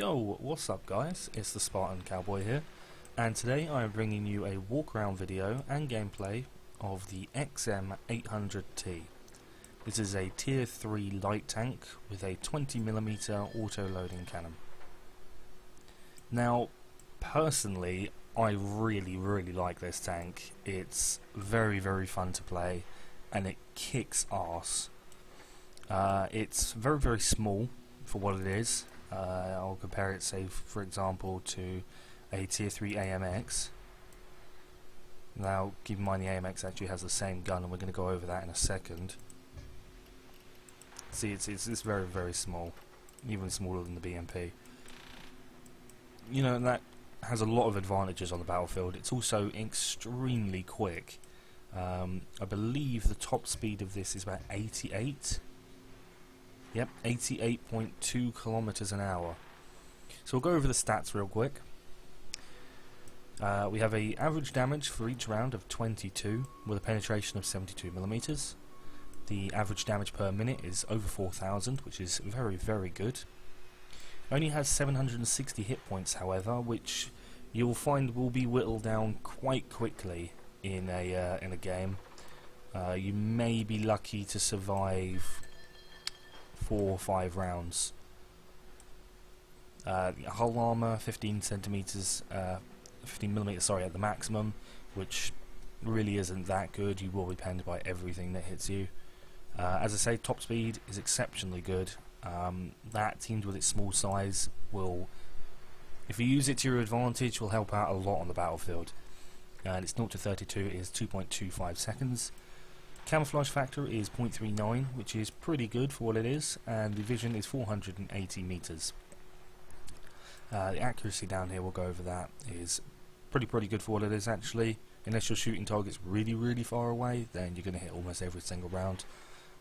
Yo, what's up guys, it's the Spartan Cowboy here, and today I am bringing you a walk around video and gameplay of the XM800T. This is a tier 3 light tank with a 20mm auto loading cannon. Now, personally, I really like this tank. It's very fun to play and it kicks ass. It's very small for what it is. I'll compare it, say, for example, to a tier 3 AMX. Now, keep in mind the AMX actually has the same gun, and we're going to go over that in a second. See, it's very small, even smaller than the BMP. You know, and that has a lot of advantages on the battlefield. It's also extremely quick. I believe the top speed of this is about 88. Yep, 88.2 kilometers an hour. So we'll go over the stats real quick. We have a average damage for each round of 22 with a penetration of 72mm. The average damage per minute is over 4,000, which is very good. Only has 760 hit points, however, which you will find will be whittled down quite quickly in a game. You may be lucky to survive 4 or 5 rounds. Hull armor 15mm at the maximum, which really isn't that good. You will be penned by everything that hits you. As I say, top speed is exceptionally good. That, teamed with its small size, will, if you use it to your advantage, will help out a lot on the battlefield. And its 0 to 32 is 2.25 seconds. Camouflage factor is 0.39, which is pretty good for what it is, and the vision is 480 meters. The accuracy down here, we'll go over that, is pretty good for what it is actually. Unless you're shooting targets really far away, then you're going to hit almost every single round.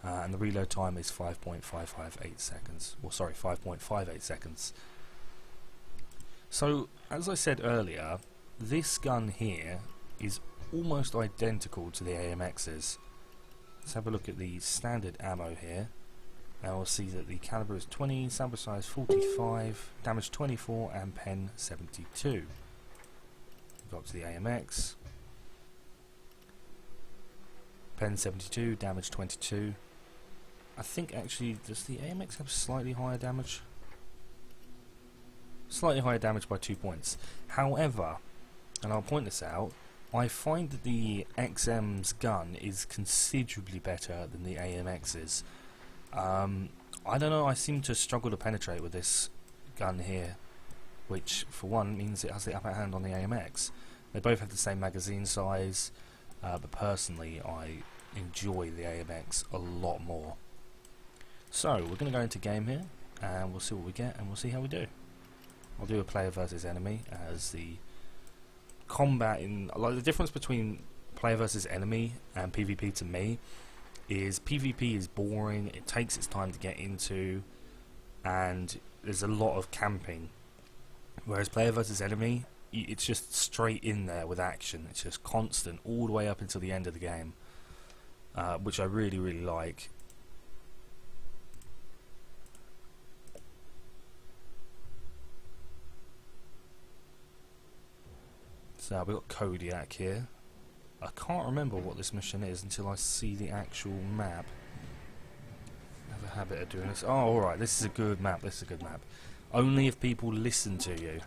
And the reload time is 5.558 seconds. Well, sorry, 5.58 seconds. So, as I said earlier, this gun here is almost identical to the AMX's. Let's have a look at the standard ammo here, and we'll see that the caliber is 20, sample size 45, damage 24, and pen 72. Go up to the AMX. Pen 72, damage 22. I think actually, does the AMX have slightly higher damage? Slightly higher damage by 2 points. However, and I'll point this out, I find that the XM's gun is considerably better than the AMX's. I don't know, I seem to struggle to penetrate with this gun here, which for one means it has the upper hand on the AMX. They both have the same magazine size, but personally I enjoy the AMX a lot more. So we're going to go into game here, and we'll see what we get, and we'll see how we do. I'll do a player versus enemy, as the combat in, like, the difference between player versus enemy and PvP to me is PvP is boring, it takes its time to get into, and there's a lot of camping, whereas player versus enemy, it's just straight in there with action. It's just constant all the way up until the end of the game, which I really like. So we've got Kodiak here. I can't remember what this mission is until I see the actual map. I have a habit of doing this. Oh, alright, this is a good map, this is a good map. Only if people listen to you.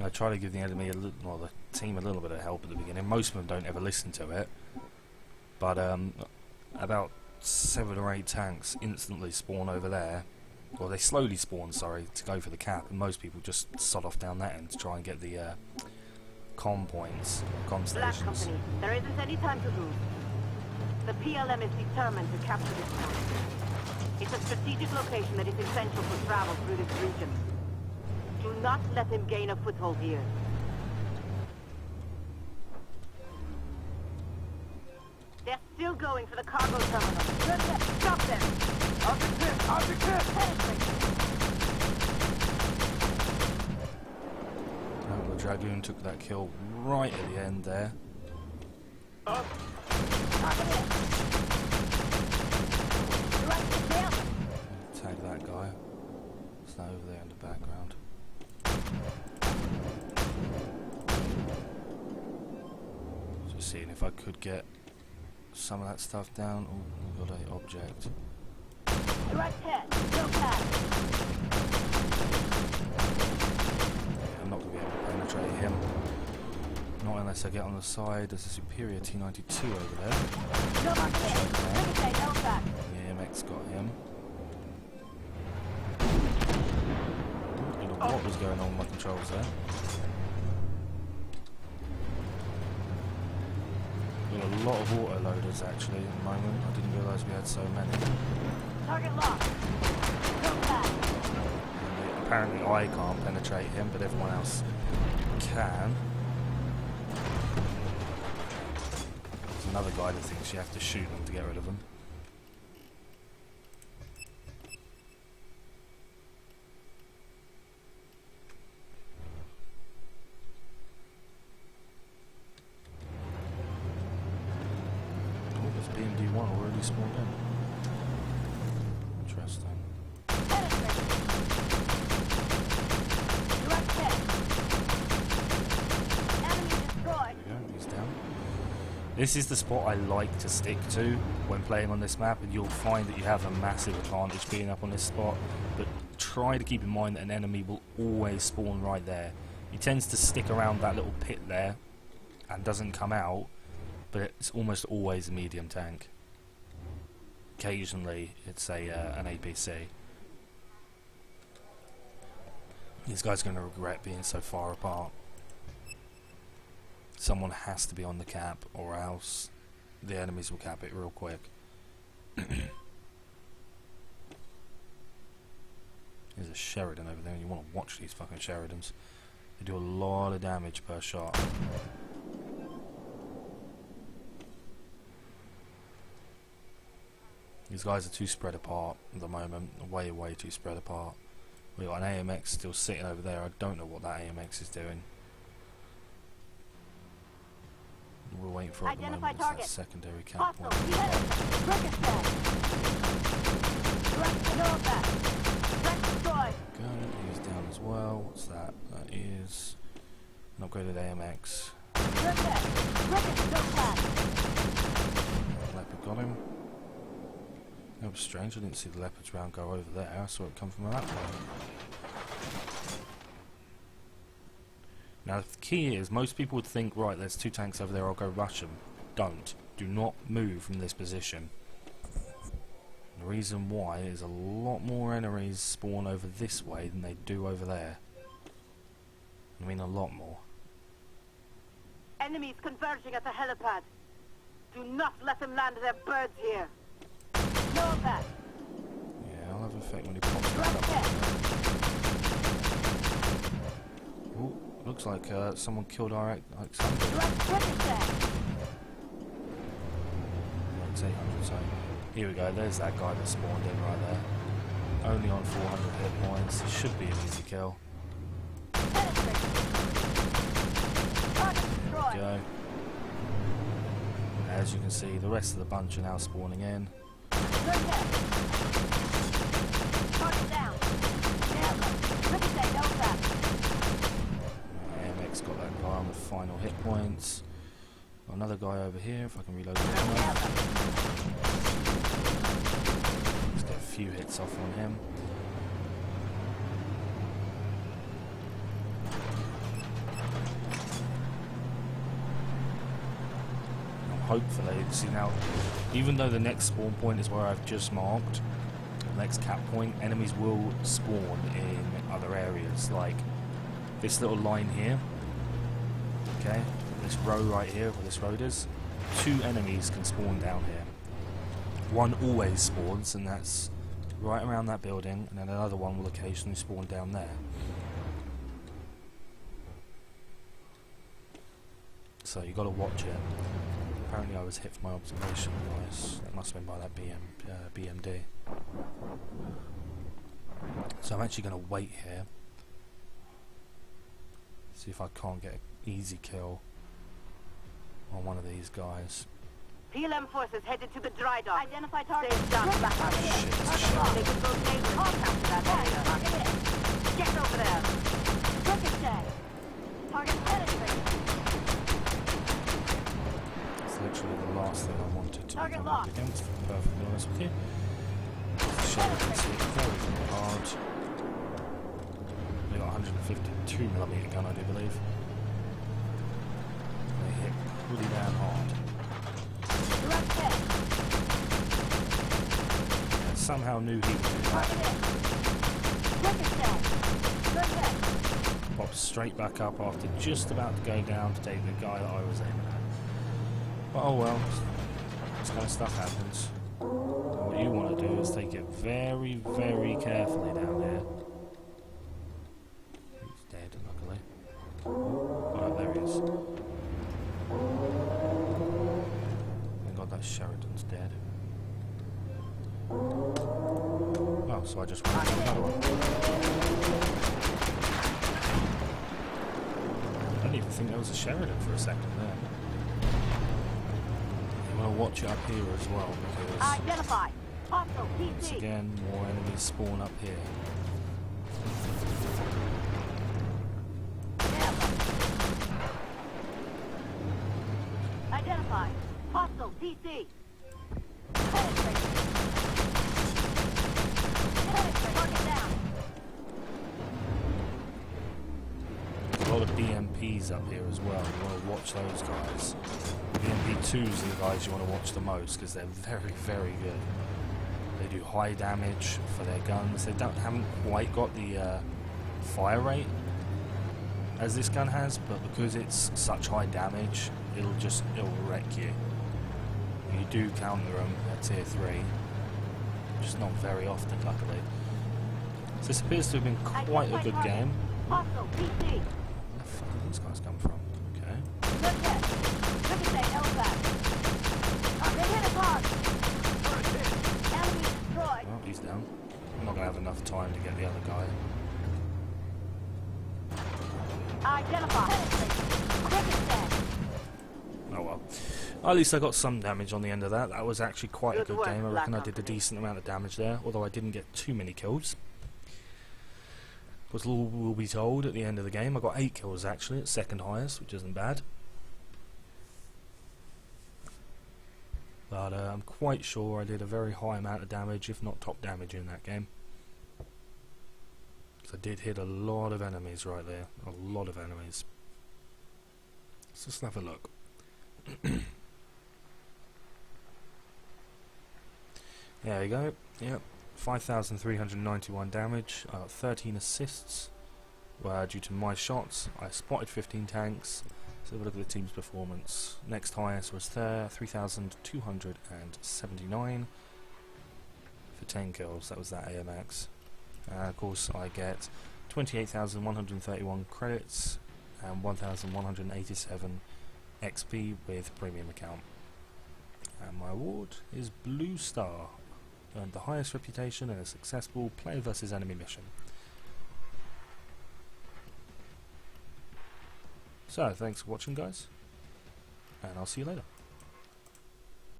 I try to give the enemy a little, well, the team a little bit of help at the beginning. Most of them don't ever listen to it. But about 7 or 8 tanks instantly spawn over there. Well, they slowly spawn, sorry, to go for the cap, and most people just sod off down that end to try and get the comm points, comm stations. Black Company, there isn't any time to lose. The PLM is determined to capture this town. It's a strategic location that is essential for travel through this region. Do not let him gain a foothold here. They're still going for the cargo terminal. Good hit. Stop them. Objective. Oh, the Dragoon took that kill right at the end there. Up. background. Just seeing if I could get some of that stuff down. Oh, we've got an object. Direct hit. No pass. Yeah, I'm not going to be able to penetrate him. Not unless I get on the side. There's a superior T92 over there. No mark hit. Ricochet, no pass. The AMX got him. Don't know what was going on with my controls there. Got a lot of auto-loaders actually at the moment. I didn't realise we had so many. Target locked. No pass. And apparently I can't penetrate him, but everyone else can. There's another guy that thinks you have to shoot them to get rid of them. BMD1 already spawned in. Interesting. Direct hit. Enemy destroyed. There we go, he's down. This is the spot I like to stick to when playing on this map, and you'll find that you have a massive advantage being up on this spot, but try to keep in mind that an enemy will always spawn right there. He tends to stick around that little pit there and doesn't come out, but it's almost always a medium tank. Occasionally it's an APC. These guys are going to regret being so far apart. Someone has to be on the cap, or else the enemies will cap it real quick. There's a Sheridan over there, and you want to watch these fucking Sheridans. They do a lot of damage per shot. These guys are too spread apart at the moment, way too spread apart. We've got an AMX still sitting over there. I don't know what that AMX is doing. We're waiting for it at the moment. It's that secondary cap point. Go, he's down as well. What's that? That is an upgraded AMX. Leopard got him. That was strange, I didn't see the Leopard's round go over there, I saw it come from that way. Now the key is, most people would think, right, there's two tanks over there, I'll go rush them. Don't. Do not move from this position. The reason why is a lot more enemies spawn over this way than they do over there. I mean a lot more. Enemies converging at the helipad. Do not let them land their birds here. No effect. Yeah, I'll have effect when he pops back up. Ooh, looks like someone killed our XM800T. So here we go, there's that guy that spawned in right there. Only on 400 hit points, should be an easy kill. There we go. As you can see, the rest of the bunch are now spawning in. AMX got that guy on the final hit points. Got another guy over here, if I can reload the ammo. Let's get a few hits off on him. Hopefully, see now, even though the next spawn point is where I've just marked, the next cap point, enemies will spawn in other areas, like this little line here, okay, this row right here where this road is, 2 enemies can spawn down here. One always spawns, and that's right around that building, and then another one will occasionally spawn down there. So you got to watch it. Apparently I was hit for my observation device. That must have been by that BMD. So I'm actually going to wait here. See if I can't get an easy kill on one of these guys. PLM forces headed to the dry dock. Identify target. Stay down back on Shit, They can go neighbors. Capture that area. Get over there! Ricochet! Target penetrated! It's literally the last thing I wanted to Target come locked. up against, to be perfectly honest with you. The Sheridans hit very, very hard. They got a 152mm gun, I do believe. They hit pretty damn hard. Direct hit! And somehow knew he could do that. Target hit! Ricochet! Good hit! Popped straight back up after just about to go down to take the guy that I was aiming at. But oh well, this kind of stuff happens. What you want to do is take it very, very carefully down there. He's dead, luckily. Oh, there he is. Thank God that Sheridan's dead. Oh, so I just went for another one. I didn't even think there was a Sheridan for a second there. You want to watch it up here as well, because Identify! Hostile once PC! again, more enemies spawn up here. Identify! Hostile PC! Penetrate! Target down! A lot of BMPs up here as well. You want to watch those guys. BMP2s are the guys you want to watch the most because they're very, very good. They do high damage for their guns. They haven't quite got the fire rate as this gun has, but because it's such high damage, it'll wreck you. And you do counter them at tier 3, just not very often, luckily. So this appears to have been quite a good game. Hostile PC! Where the fuck did these guys come from? Okay. Good hit! Ricochet LFAT! They hit us hard! Enemy destroyed! Oh, he's down. I'm not going to have enough time to get the other guy. Identify! Ricochet! Oh well. At least I got some damage on the end of that. That was actually quite a Good good work, game. I Black reckon I did a Company. decent amount of damage there, although I didn't get too many kills. Was all will be told at the end of the game. I got 8 kills actually, at second highest, which isn't bad. But I'm quite sure I did a very high amount of damage, if not top damage in that game. I did hit a lot of enemies right there. A lot of enemies. Let's just have a look. There you go. Yep. 5,391 damage. 13 assists were due to my shots. I spotted 15 tanks. Let's have a look at the team's performance. Next highest was 3,279 for 10 kills. That was that AMX. Of course, I get 28,131 credits and 1,187 XP with premium account. And my award is Blue Star. Earned the highest reputation in a successful player versus enemy mission. So, thanks for watching, guys, and I'll see you later.